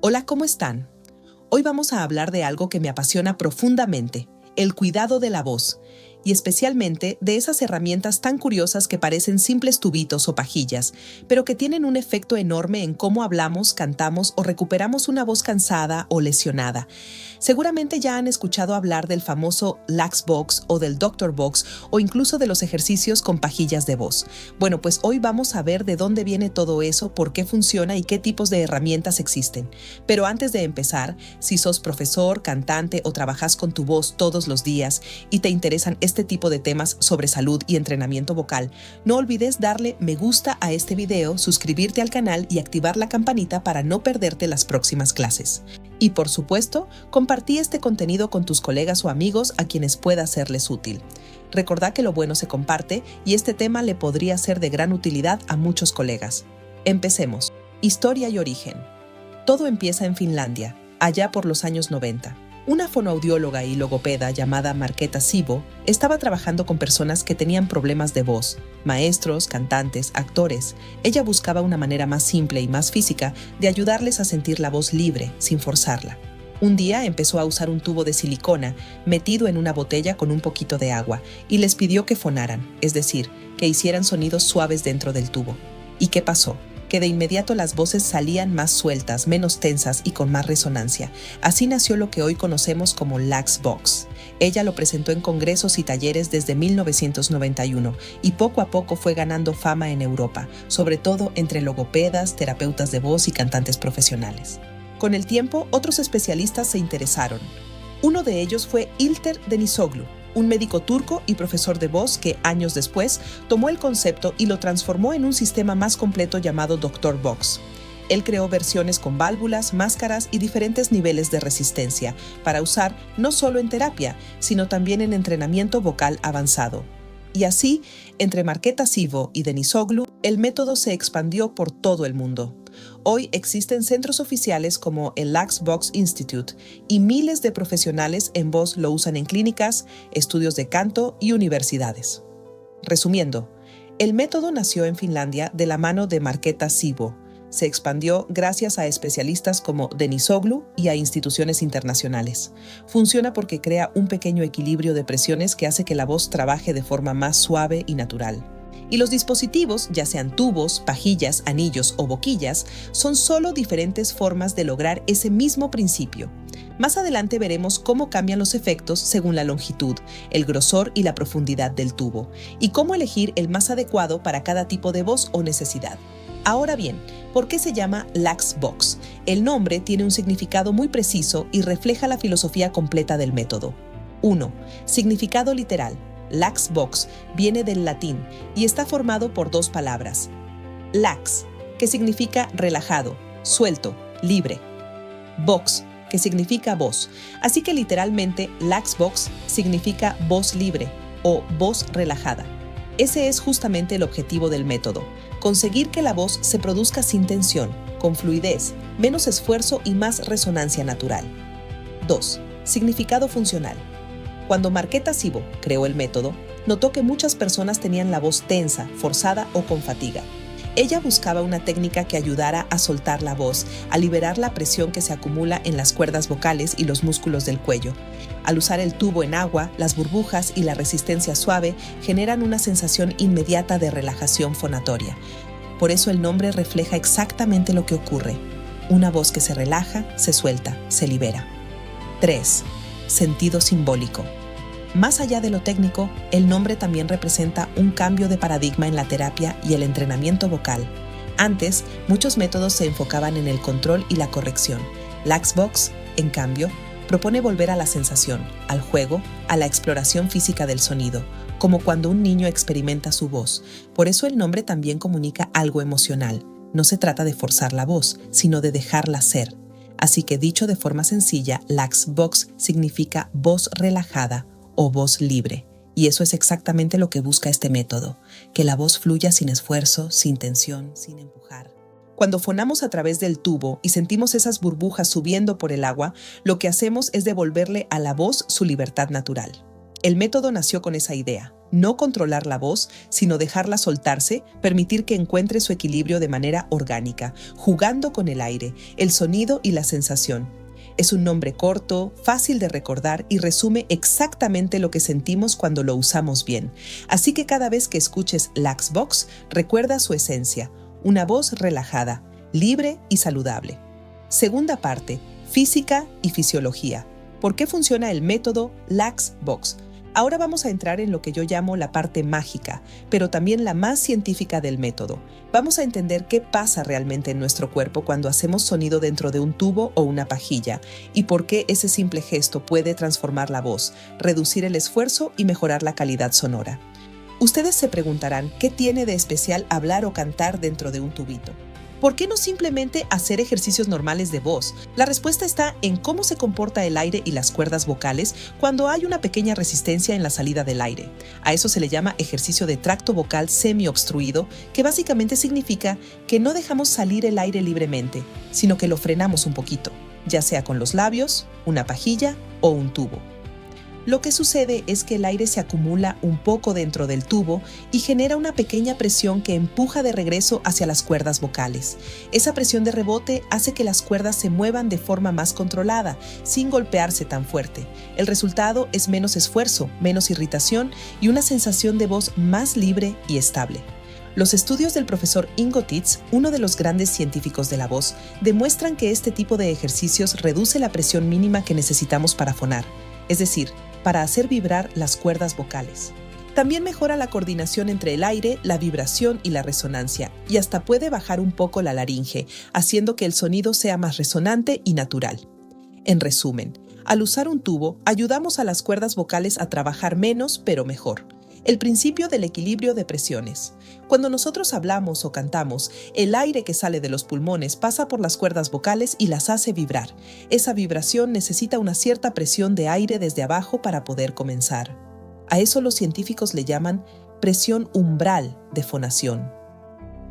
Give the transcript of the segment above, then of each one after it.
Hola, ¿cómo están? Hoy vamos a hablar de algo que me apasiona profundamente, el cuidado de la voz, y especialmente de esas herramientas tan curiosas que parecen simples tubitos o pajillas, pero que tienen un efecto enorme en cómo hablamos, cantamos o recuperamos una voz cansada o lesionada. Seguramente ya han escuchado hablar del famoso Laxbox o del Doctor Box o incluso de los ejercicios con pajillas de voz. Bueno, pues hoy vamos a ver de dónde viene todo eso, por qué funciona y qué tipos de herramientas existen. Pero antes de empezar, si sos profesor, cantante o trabajas con tu voz todos los días y te interesan este tipo de temas sobre salud y entrenamiento vocal, no olvides darle me gusta a este video, suscribirte al canal y activar la campanita para no perderte las próximas clases. Y por supuesto, compartí este contenido con tus colegas o amigos a quienes pueda serles útil. Recordá que lo bueno se comparte y este tema le podría ser de gran utilidad a muchos colegas. Empecemos. Historia y origen. Todo empieza en Finlandia, allá por los años 90. Una fonoaudióloga y logopeda llamada Markéta Sivo estaba trabajando con personas que tenían problemas de voz, maestros, cantantes, actores. Ella buscaba una manera más simple y más física de ayudarles a sentir la voz libre, sin forzarla. Un día empezó a usar un tubo de silicona metido en una botella con un poquito de agua y les pidió que fonaran, es decir, que hicieran sonidos suaves dentro del tubo. ¿Y qué pasó? Que de inmediato las voces salían más sueltas, menos tensas y con más resonancia. Así nació lo que hoy conocemos como Laxbox. Ella lo presentó en congresos y talleres desde 1991 y poco a poco fue ganando fama en Europa, sobre todo entre logopedas, terapeutas de voz y cantantes profesionales. Con el tiempo, otros especialistas se interesaron. Uno de ellos fue İlter Denisoglu, un médico turco y profesor de voz que, años después, tomó el concepto y lo transformó en un sistema más completo llamado Doctor Box. Él creó versiones con válvulas, máscaras y diferentes niveles de resistencia para usar no solo en terapia, sino también en entrenamiento vocal avanzado. Y así, entre Markéta Sivo y Denisoglu, el método se expandió por todo el mundo. Hoy existen centros oficiales como el Laxbox Institute y miles de profesionales en voz lo usan en clínicas, estudios de canto y universidades. Resumiendo, el método nació en Finlandia de la mano de Markéta Sivo. Se expandió gracias a especialistas como Denisoglu y a instituciones internacionales. Funciona porque crea un pequeño equilibrio de presiones que hace que la voz trabaje de forma más suave y natural. Y los dispositivos, ya sean tubos, pajillas, anillos o boquillas, son solo diferentes formas de lograr ese mismo principio. Más adelante veremos cómo cambian los efectos según la longitud, el grosor y la profundidad del tubo, y cómo elegir el más adecuado para cada tipo de voz o necesidad. Ahora bien, ¿por qué se llama Laxbox? El nombre tiene un significado muy preciso y refleja la filosofía completa del método. 1. Significado literal. Laxbox viene del latín y está formado por dos palabras. Lax, que significa relajado, suelto, libre. Box, que significa voz. Así que literalmente Laxbox significa voz libre o voz relajada. Ese es justamente el objetivo del método, conseguir que la voz se produzca sin tensión, con fluidez, menos esfuerzo y más resonancia natural. 2. Significado funcional. Cuando Markéta Sivo creó el método, notó que muchas personas tenían la voz tensa, forzada o con fatiga. Ella buscaba una técnica que ayudara a soltar la voz, a liberar la presión que se acumula en las cuerdas vocales y los músculos del cuello. Al usar el tubo en agua, las burbujas y la resistencia suave generan una sensación inmediata de relajación fonatoria. Por eso el nombre refleja exactamente lo que ocurre. Una voz que se relaja, se suelta, se libera. 3. Sentido simbólico. Más allá de lo técnico, el nombre también representa un cambio de paradigma en la terapia y el entrenamiento vocal. Antes, muchos métodos se enfocaban en el control y la corrección. Laxbox, en cambio, propone volver a la sensación, al juego, a la exploración física del sonido, como cuando un niño experimenta su voz. Por eso el nombre también comunica algo emocional. No se trata de forzar la voz, sino de dejarla ser. Así que dicho de forma sencilla, Laxbox significa voz relajada o voz libre. Y eso es exactamente lo que busca este método, que la voz fluya sin esfuerzo, sin tensión, sin empujar. Cuando fonamos a través del tubo y sentimos esas burbujas subiendo por el agua, lo que hacemos es devolverle a la voz su libertad natural. El método nació con esa idea: no controlar la voz, sino dejarla soltarse, permitir que encuentre su equilibrio de manera orgánica, jugando con el aire, el sonido y la sensación. Es un nombre corto, fácil de recordar y resume exactamente lo que sentimos cuando lo usamos bien. Así que cada vez que escuches Laxvox, recuerda su esencia: una voz relajada, libre y saludable. Segunda parte: física y fisiología. ¿Por qué funciona el método Laxvox? Ahora vamos a entrar en lo que yo llamo la parte mágica, pero también la más científica del método. Vamos a entender qué pasa realmente en nuestro cuerpo cuando hacemos sonido dentro de un tubo o una pajilla, y por qué ese simple gesto puede transformar la voz, reducir el esfuerzo y mejorar la calidad sonora. Ustedes se preguntarán, ¿qué tiene de especial hablar o cantar dentro de un tubito? ¿Por qué no simplemente hacer ejercicios normales de voz? La respuesta está en cómo se comporta el aire y las cuerdas vocales cuando hay una pequeña resistencia en la salida del aire. A eso se le llama ejercicio de tracto vocal semiobstruido, que básicamente significa que no dejamos salir el aire libremente, sino que lo frenamos un poquito, ya sea con los labios, una pajilla o un tubo. Lo que sucede es que el aire se acumula un poco dentro del tubo y genera una pequeña presión que empuja de regreso hacia las cuerdas vocales. Esa presión de rebote hace que las cuerdas se muevan de forma más controlada, sin golpearse tan fuerte. El resultado es menos esfuerzo, menos irritación y una sensación de voz más libre y estable. Los estudios del profesor Ingo Tietz, uno de los grandes científicos de la voz, demuestran que este tipo de ejercicios reduce la presión mínima que necesitamos para fonar, es decir, para hacer vibrar las cuerdas vocales. También mejora la coordinación entre el aire, la vibración y la resonancia, y hasta puede bajar un poco la laringe, haciendo que el sonido sea más resonante y natural. En resumen, al usar un tubo, ayudamos a las cuerdas vocales a trabajar menos pero mejor. El principio del equilibrio de presiones. Cuando nosotros hablamos o cantamos, el aire que sale de los pulmones pasa por las cuerdas vocales y las hace vibrar. Esa vibración necesita una cierta presión de aire desde abajo para poder comenzar. A eso los científicos le llaman presión umbral de fonación.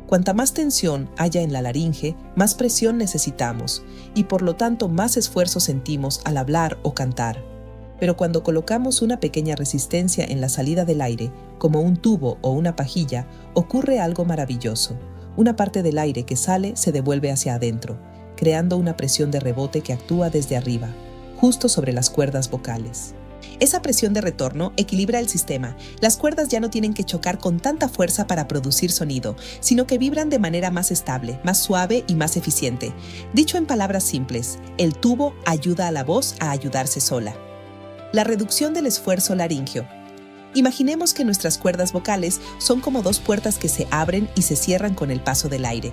Cuanta más tensión haya en la laringe, más presión necesitamos y por lo tanto más esfuerzo sentimos al hablar o cantar. Pero cuando colocamos una pequeña resistencia en la salida del aire, como un tubo o una pajilla, ocurre algo maravilloso. Una parte del aire que sale se devuelve hacia adentro, creando una presión de rebote que actúa desde arriba, justo sobre las cuerdas vocales. Esa presión de retorno equilibra el sistema. Las cuerdas ya no tienen que chocar con tanta fuerza para producir sonido, sino que vibran de manera más estable, más suave y más eficiente. Dicho en palabras simples, el tubo ayuda a la voz a ayudarse sola. La reducción del esfuerzo laríngeo. Imaginemos que nuestras cuerdas vocales son como dos puertas que se abren y se cierran con el paso del aire.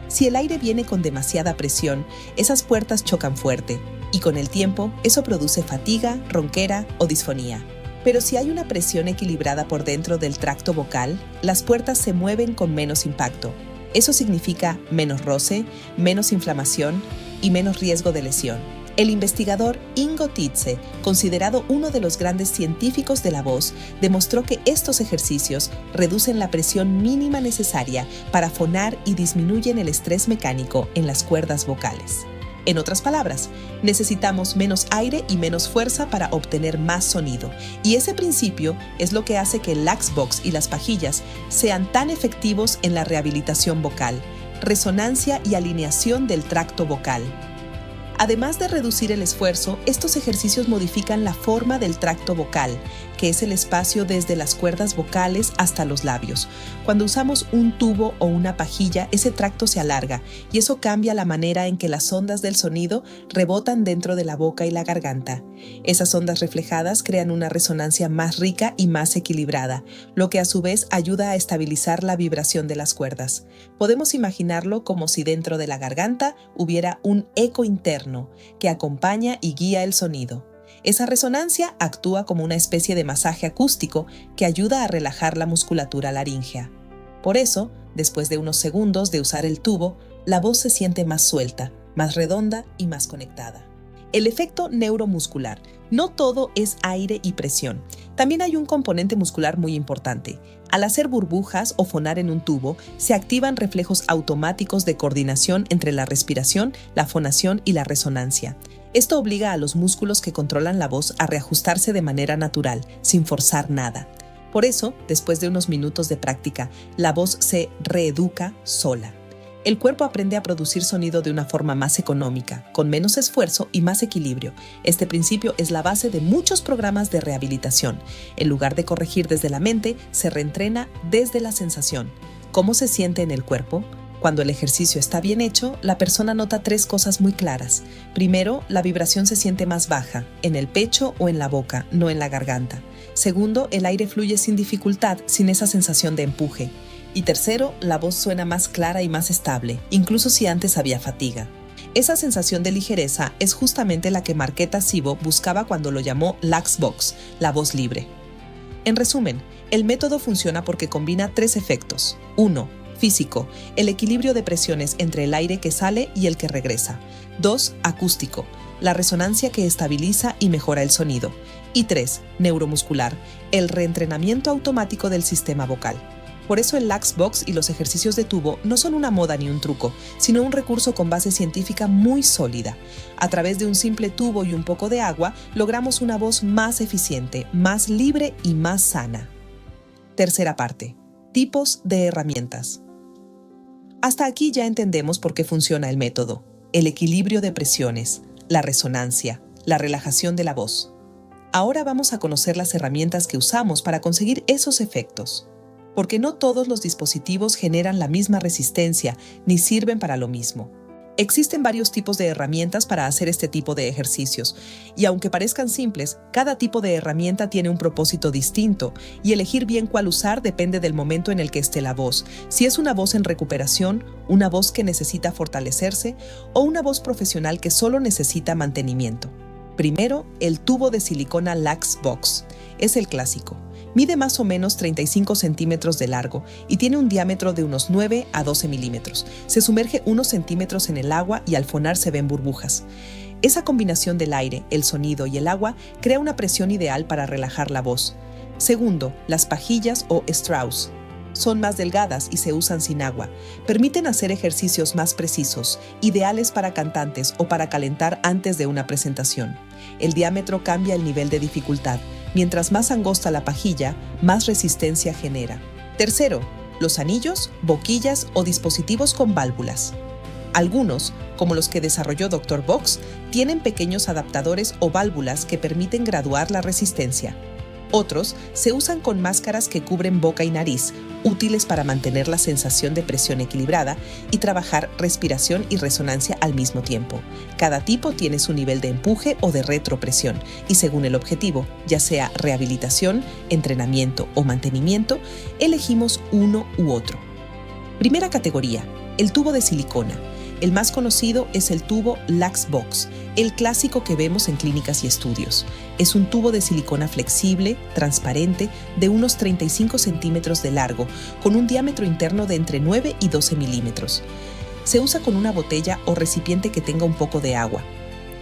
Si el aire viene con demasiada presión, esas puertas chocan fuerte, y con el tiempo eso produce fatiga, ronquera o disfonía. Pero si hay una presión equilibrada por dentro del tracto vocal, las puertas se mueven con menos impacto. Eso significa menos roce, menos inflamación y menos riesgo de lesión. El investigador Ingo Tietz, considerado uno de los grandes científicos de la voz, demostró que estos ejercicios reducen la presión mínima necesaria para fonar y disminuyen el estrés mecánico en las cuerdas vocales. En otras palabras, necesitamos menos aire y menos fuerza para obtener más sonido, y ese principio es lo que hace que el Laxvox y las pajillas sean tan efectivos en la rehabilitación vocal, resonancia y alineación del tracto vocal. Además de reducir el esfuerzo, estos ejercicios modifican la forma del tracto vocal, que es el espacio desde las cuerdas vocales hasta los labios. Cuando usamos un tubo o una pajilla, ese tracto se alarga y eso cambia la manera en que las ondas del sonido rebotan dentro de la boca y la garganta. Esas ondas reflejadas crean una resonancia más rica y más equilibrada, lo que a su vez ayuda a estabilizar la vibración de las cuerdas. Podemos imaginarlo como si dentro de la garganta hubiera un eco interno que acompaña y guía el sonido. Esa resonancia actúa como una especie de masaje acústico que ayuda a relajar la musculatura laríngea. Por eso, después de unos segundos de usar el tubo, la voz se siente más suelta, más redonda y más conectada. El efecto neuromuscular. No todo es aire y presión. También hay un componente muscular muy importante. Al hacer burbujas o fonar en un tubo, se activan reflejos automáticos de coordinación entre la respiración, la fonación y la resonancia. Esto obliga a los músculos que controlan la voz a reajustarse de manera natural, sin forzar nada. Por eso, después de unos minutos de práctica, la voz se reeduca sola. El cuerpo aprende a producir sonido de una forma más económica, con menos esfuerzo y más equilibrio. Este principio es la base de muchos programas de rehabilitación. En lugar de corregir desde la mente, se reentrena desde la sensación. ¿Cómo se siente en el cuerpo? Cuando el ejercicio está bien hecho, la persona nota 3 cosas muy claras. Primero, la vibración se siente más baja, en el pecho o en la boca, no en la garganta. Segundo, el aire fluye sin dificultad, sin esa sensación de empuje. Y tercero, la voz suena más clara y más estable, incluso si antes había fatiga. Esa sensación de ligereza es justamente la que Markéta Szabo buscaba cuando lo llamó Lax Vox, la voz libre. En resumen, el método funciona porque combina 3 efectos. 1. Físico, el equilibrio de presiones entre el aire que sale y el que regresa. 2. Acústico, la resonancia que estabiliza y mejora el sonido. Y 3. Neuromuscular, el reentrenamiento automático del sistema vocal. Por eso el Lax Vox y los ejercicios de tubo no son una moda ni un truco, sino un recurso con base científica muy sólida. A través de un simple tubo y un poco de agua, logramos una voz más eficiente, más libre y más sana. Tercera parte. Tipos de herramientas. Hasta aquí ya entendemos por qué funciona el método: el equilibrio de presiones, la resonancia, la relajación de la voz. Ahora vamos a conocer las herramientas que usamos para conseguir esos efectos. Porque no todos los dispositivos generan la misma resistencia ni sirven para lo mismo. Existen varios tipos de herramientas para hacer este tipo de ejercicios, y aunque parezcan simples, cada tipo de herramienta tiene un propósito distinto, y elegir bien cuál usar depende del momento en el que esté la voz, si es una voz en recuperación, una voz que necesita fortalecerse, o una voz profesional que solo necesita mantenimiento. Primero, el tubo de silicona Lax Vox. Es el clásico. Mide más o menos 35 centímetros de largo y tiene un diámetro de unos 9 a 12 milímetros. Se sumerge unos centímetros en el agua y al fonar se ven burbujas. Esa combinación del aire, el sonido y el agua crea una presión ideal para relajar la voz. Segundo, las pajillas o Strauss. Son más delgadas y se usan sin agua. Permiten hacer ejercicios más precisos, ideales para cantantes o para calentar antes de una presentación. El diámetro cambia el nivel de dificultad. Mientras más angosta la pajilla, más resistencia genera. Tercero, los anillos, boquillas o dispositivos con válvulas. Algunos, como los que desarrolló Dr. Vox, tienen pequeños adaptadores o válvulas que permiten graduar la resistencia. Otros se usan con máscaras que cubren boca y nariz, útiles para mantener la sensación de presión equilibrada y trabajar respiración y resonancia al mismo tiempo. Cada tipo tiene su nivel de empuje o de retropresión, y según el objetivo, ya sea rehabilitación, entrenamiento o mantenimiento, elegimos uno u otro. Primera categoría, el tubo de silicona. El más conocido es el tubo Lax Vox, el clásico que vemos en clínicas y estudios. Es un tubo de silicona flexible, transparente, de unos 35 centímetros de largo, con un diámetro interno de entre 9 y 12 milímetros. Se usa con una botella o recipiente que tenga un poco de agua.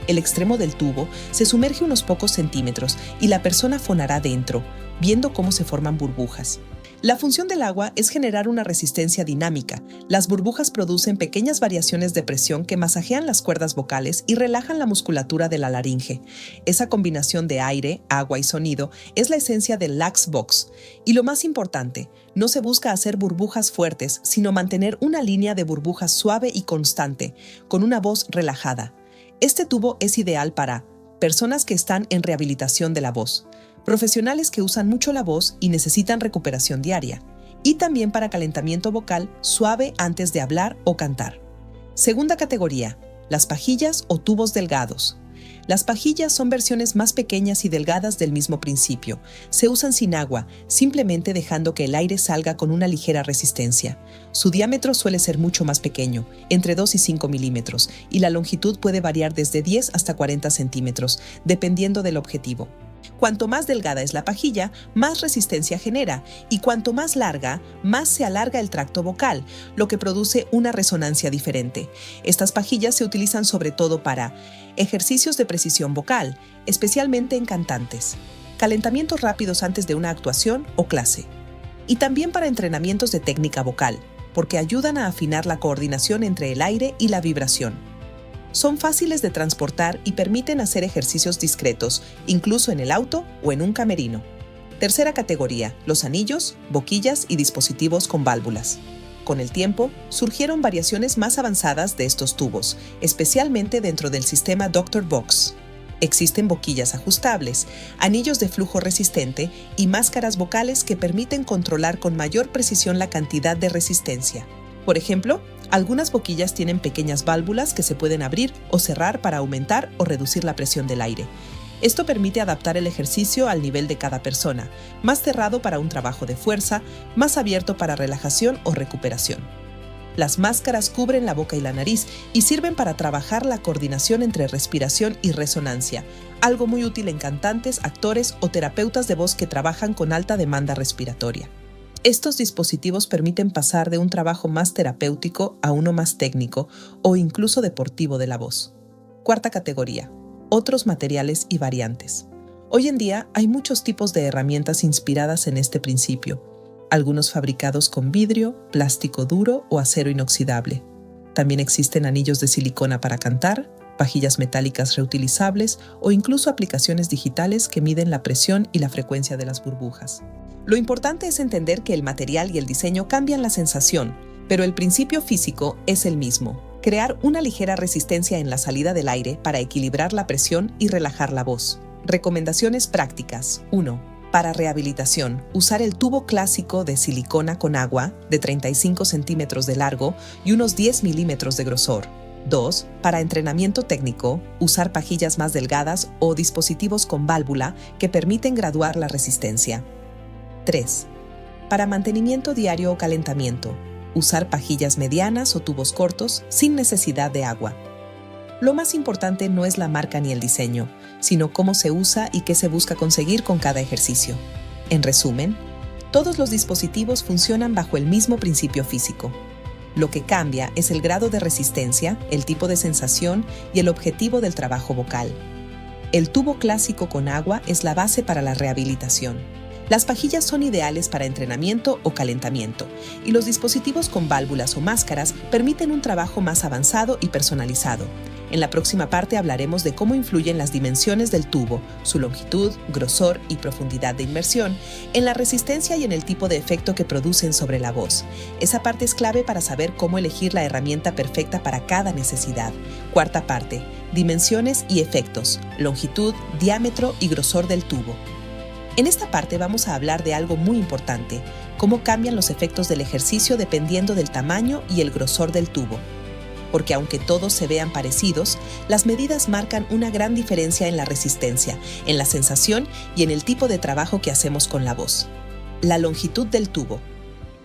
El extremo del tubo se sumerge unos pocos centímetros y la persona fonará dentro, viendo cómo se forman burbujas. La función del agua es generar una resistencia dinámica. Las burbujas producen pequeñas variaciones de presión que masajean las cuerdas vocales y relajan la musculatura de la laringe. Esa combinación de aire, agua y sonido es la esencia del Lax Vox. Y lo más importante, no se busca hacer burbujas fuertes, sino mantener una línea de burbujas suave y constante, con una voz relajada. Este tubo es ideal para personas que están en rehabilitación de la voz, profesionales que usan mucho la voz y necesitan recuperación diaria, y también para calentamiento vocal suave antes de hablar o cantar. Segunda categoría, las pajillas o tubos delgados. Las pajillas son versiones más pequeñas y delgadas del mismo principio. Se usan sin agua, simplemente dejando que el aire salga con una ligera resistencia. Su diámetro suele ser mucho más pequeño, entre 2 y 5 milímetros, y la longitud puede variar desde 10 hasta 40 centímetros, dependiendo del objetivo. Cuanto más delgada es la pajilla, más resistencia genera, y cuanto más larga, más se alarga el tracto vocal, lo que produce una resonancia diferente. Estas pajillas se utilizan sobre todo para ejercicios de precisión vocal, especialmente en cantantes, calentamientos rápidos antes de una actuación o clase, y también para entrenamientos de técnica vocal, porque ayudan a afinar la coordinación entre el aire y la vibración. Son fáciles de transportar y permiten hacer ejercicios discretos, incluso en el auto o en un camerino. Tercera categoría, los anillos, boquillas y dispositivos con válvulas. Con el tiempo, surgieron variaciones más avanzadas de estos tubos, especialmente dentro del sistema Dr. Box. Existen boquillas ajustables, anillos de flujo resistente y máscaras vocales que permiten controlar con mayor precisión la cantidad de resistencia. Por ejemplo, algunas boquillas tienen pequeñas válvulas que se pueden abrir o cerrar para aumentar o reducir la presión del aire. Esto permite adaptar el ejercicio al nivel de cada persona, más cerrado para un trabajo de fuerza, más abierto para relajación o recuperación. Las máscaras cubren la boca y la nariz y sirven para trabajar la coordinación entre respiración y resonancia, algo muy útil en cantantes, actores o terapeutas de voz que trabajan con alta demanda respiratoria. Estos dispositivos permiten pasar de un trabajo más terapéutico a uno más técnico o incluso deportivo de la voz. Cuarta categoría, otros materiales y variantes. Hoy en día hay muchos tipos de herramientas inspiradas en este principio, algunos fabricados con vidrio, plástico duro o acero inoxidable. También existen anillos de silicona para cantar, pajillas metálicas reutilizables o incluso aplicaciones digitales que miden la presión y la frecuencia de las burbujas. Lo importante es entender que el material y el diseño cambian la sensación, pero el principio físico es el mismo: crear una ligera resistencia en la salida del aire para equilibrar la presión y relajar la voz. Recomendaciones prácticas. 1. Para rehabilitación, usar el tubo clásico de silicona con agua de 35 centímetros de largo y unos 10 milímetros de grosor. 2. Para entrenamiento técnico, usar pajillas más delgadas o dispositivos con válvula que permiten graduar la resistencia. 3. Para mantenimiento diario o calentamiento, usar pajillas medianas o tubos cortos sin necesidad de agua. Lo más importante no es la marca ni el diseño, sino cómo se usa y qué se busca conseguir con cada ejercicio. En resumen, todos los dispositivos funcionan bajo el mismo principio físico. Lo que cambia es el grado de resistencia, el tipo de sensación y el objetivo del trabajo vocal. El tubo clásico con agua es la base para la rehabilitación. Las pajillas son ideales para entrenamiento o calentamiento, y los dispositivos con válvulas o máscaras permiten un trabajo más avanzado y personalizado. En la próxima parte hablaremos de cómo influyen las dimensiones del tubo, su longitud, grosor y profundidad de inmersión, en la resistencia y en el tipo de efecto que producen sobre la voz. Esa parte es clave para saber cómo elegir la herramienta perfecta para cada necesidad. Cuarta parte: dimensiones y efectos, longitud, diámetro y grosor del tubo. En esta parte vamos a hablar de algo muy importante: cómo cambian los efectos del ejercicio dependiendo del tamaño y el grosor del tubo. Porque aunque todos se vean parecidos, las medidas marcan una gran diferencia en la resistencia, en la sensación y en el tipo de trabajo que hacemos con la voz. La longitud del tubo.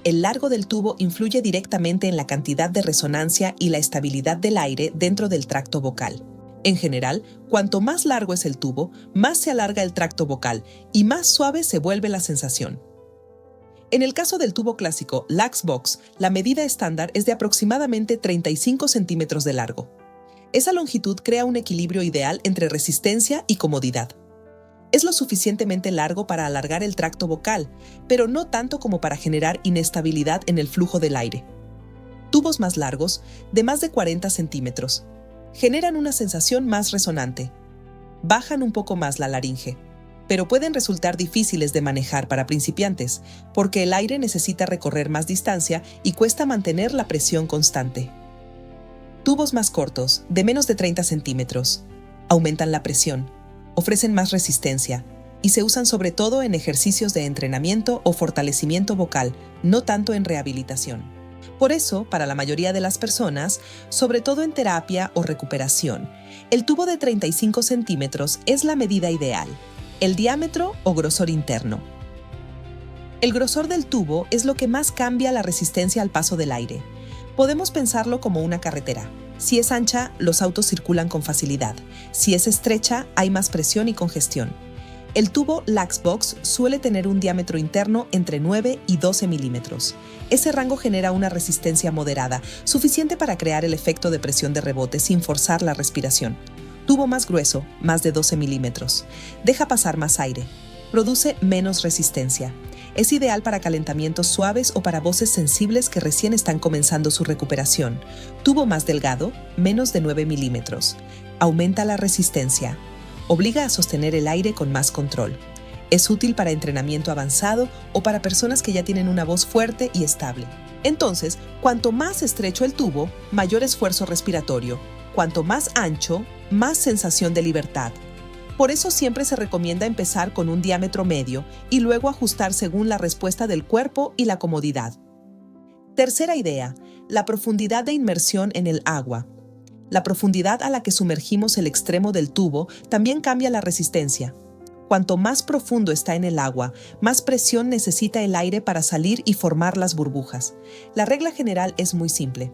El largo del tubo influye directamente en la cantidad de resonancia y la estabilidad del aire dentro del tracto vocal. En general, cuanto más largo es el tubo, más se alarga el tracto vocal y más suave se vuelve la sensación. En el caso del tubo clásico Lax Box, la medida estándar es de aproximadamente 35 centímetros de largo. Esa longitud crea un equilibrio ideal entre resistencia y comodidad. Es lo suficientemente largo para alargar el tracto vocal, pero no tanto como para generar inestabilidad en el flujo del aire. Tubos más largos, de más de 40 centímetros, generan una sensación más resonante. Bajan un poco más la laringe, pero pueden resultar difíciles de manejar para principiantes, porque el aire necesita recorrer más distancia y cuesta mantener la presión constante. Tubos más cortos, de menos de 30 centímetros, aumentan la presión, ofrecen más resistencia y se usan sobre todo en ejercicios de entrenamiento o fortalecimiento vocal, no tanto en rehabilitación. Por eso, para la mayoría de las personas, sobre todo en terapia o recuperación, el tubo de 35 centímetros es la medida ideal. El diámetro o grosor interno. El grosor del tubo es lo que más cambia la resistencia al paso del aire. Podemos pensarlo como una carretera. Si es ancha, los autos circulan con facilidad. Si es estrecha, hay más presión y congestión. El tubo Lax Box suele tener un diámetro interno entre 9 y 12 milímetros. Ese rango genera una resistencia moderada, suficiente para crear el efecto de presión de rebote sin forzar la respiración. Tubo más grueso, más de 12 milímetros. Deja pasar más aire. Produce menos resistencia. Es ideal para calentamientos suaves o para voces sensibles que recién están comenzando su recuperación. Tubo más delgado, menos de 9 milímetros. Aumenta la resistencia. Obliga a sostener el aire con más control. Es útil para entrenamiento avanzado o para personas que ya tienen una voz fuerte y estable. Entonces, cuanto más estrecho el tubo, mayor esfuerzo respiratorio. Cuanto más ancho, más sensación de libertad. Por eso siempre se recomienda empezar con un diámetro medio y luego ajustar según la respuesta del cuerpo y la comodidad. Tercera idea, la profundidad de inmersión en el agua. La profundidad a la que sumergimos el extremo del tubo también cambia la resistencia. Cuanto más profundo está en el agua, más presión necesita el aire para salir y formar las burbujas. La regla general es muy simple.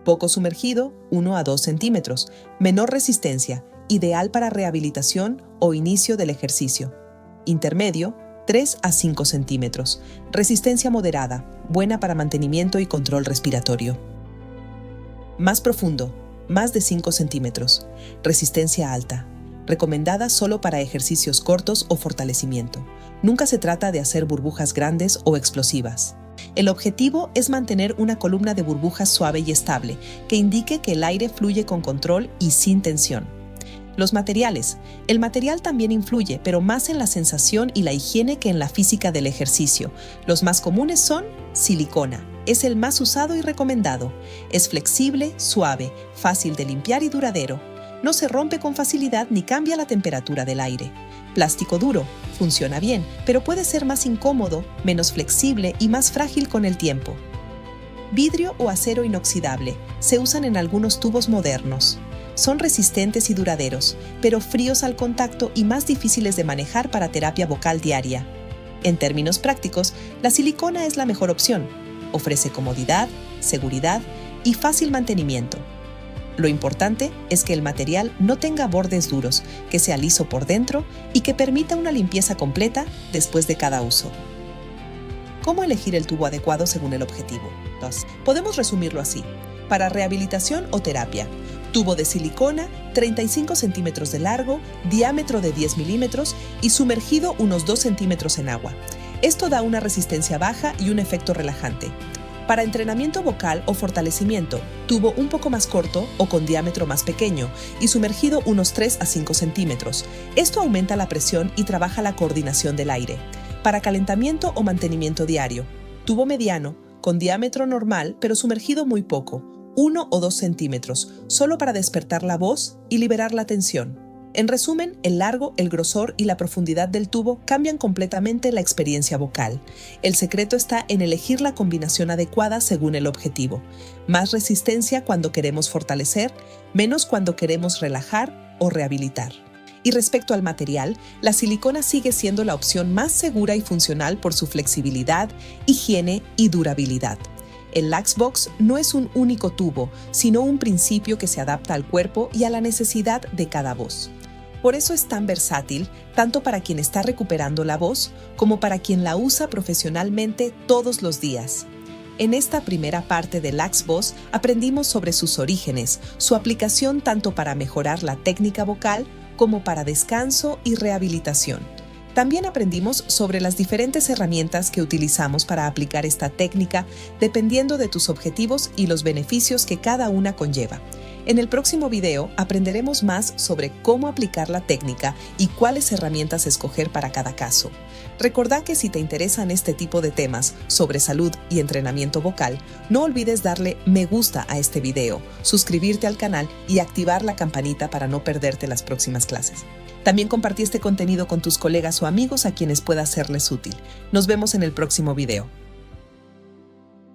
Poco sumergido, 1 a 2 centímetros. Menor resistencia, ideal para rehabilitación o inicio del ejercicio. Intermedio, 3 a 5 centímetros. Resistencia moderada, buena para mantenimiento y control respiratorio. Más profundo, más de 5 centímetros. Resistencia alta. Recomendada solo para ejercicios cortos o fortalecimiento. Nunca se trata de hacer burbujas grandes o explosivas. El objetivo es mantener una columna de burbujas suave y estable, que indique que el aire fluye con control y sin tensión. Los materiales. El material también influye, pero más en la sensación y la higiene que en la física del ejercicio. Los más comunes son silicona. Es el más usado y recomendado. Es flexible, suave, fácil de limpiar y duradero. No se rompe con facilidad ni cambia la temperatura del aire. Plástico duro. Funciona bien, pero puede ser más incómodo, menos flexible y más frágil con el tiempo. Vidrio o acero inoxidable. Se usan en algunos tubos modernos. Son resistentes y duraderos, pero fríos al contacto y más difíciles de manejar para terapia vocal diaria. En términos prácticos, la silicona es la mejor opción. Ofrece comodidad, seguridad y fácil mantenimiento. Lo importante es que el material no tenga bordes duros, que sea liso por dentro y que permita una limpieza completa después de cada uso. ¿Cómo elegir el tubo adecuado según el objetivo? Podemos resumirlo así. Para rehabilitación o terapia, tubo de silicona, 35 centímetros de largo, diámetro de 10 milímetros y sumergido unos 2 centímetros en agua. Esto da una resistencia baja y un efecto relajante. Para entrenamiento vocal o fortalecimiento, tubo un poco más corto o con diámetro más pequeño y sumergido unos 3 a 5 centímetros. Esto aumenta la presión y trabaja la coordinación del aire. Para calentamiento o mantenimiento diario, tubo mediano, con diámetro normal pero sumergido muy poco, 1 o 2 centímetros, solo para despertar la voz y liberar la tensión. En resumen, el largo, el grosor y la profundidad del tubo cambian completamente la experiencia vocal. El secreto está en elegir la combinación adecuada según el objetivo. Más resistencia cuando queremos fortalecer, menos cuando queremos relajar o rehabilitar. Y respecto al material, la silicona sigue siendo la opción más segura y funcional por su flexibilidad, higiene y durabilidad. El Laxbox no es un único tubo, sino un principio que se adapta al cuerpo y a la necesidad de cada voz. Por eso es tan versátil, tanto para quien está recuperando la voz, como para quien la usa profesionalmente todos los días. En esta primera parte de Laxvoz aprendimos sobre sus orígenes, su aplicación tanto para mejorar la técnica vocal como para descanso y rehabilitación. También aprendimos sobre las diferentes herramientas que utilizamos para aplicar esta técnica dependiendo de tus objetivos y los beneficios que cada una conlleva. En el próximo video aprenderemos más sobre cómo aplicar la técnica y cuáles herramientas escoger para cada caso. Recordá que si te interesan este tipo de temas sobre salud y entrenamiento vocal, no olvides darle me gusta a este video, suscribirte al canal y activar la campanita para no perderte las próximas clases. También compartí este contenido con tus colegas o amigos a quienes pueda serles útil. Nos vemos en el próximo video.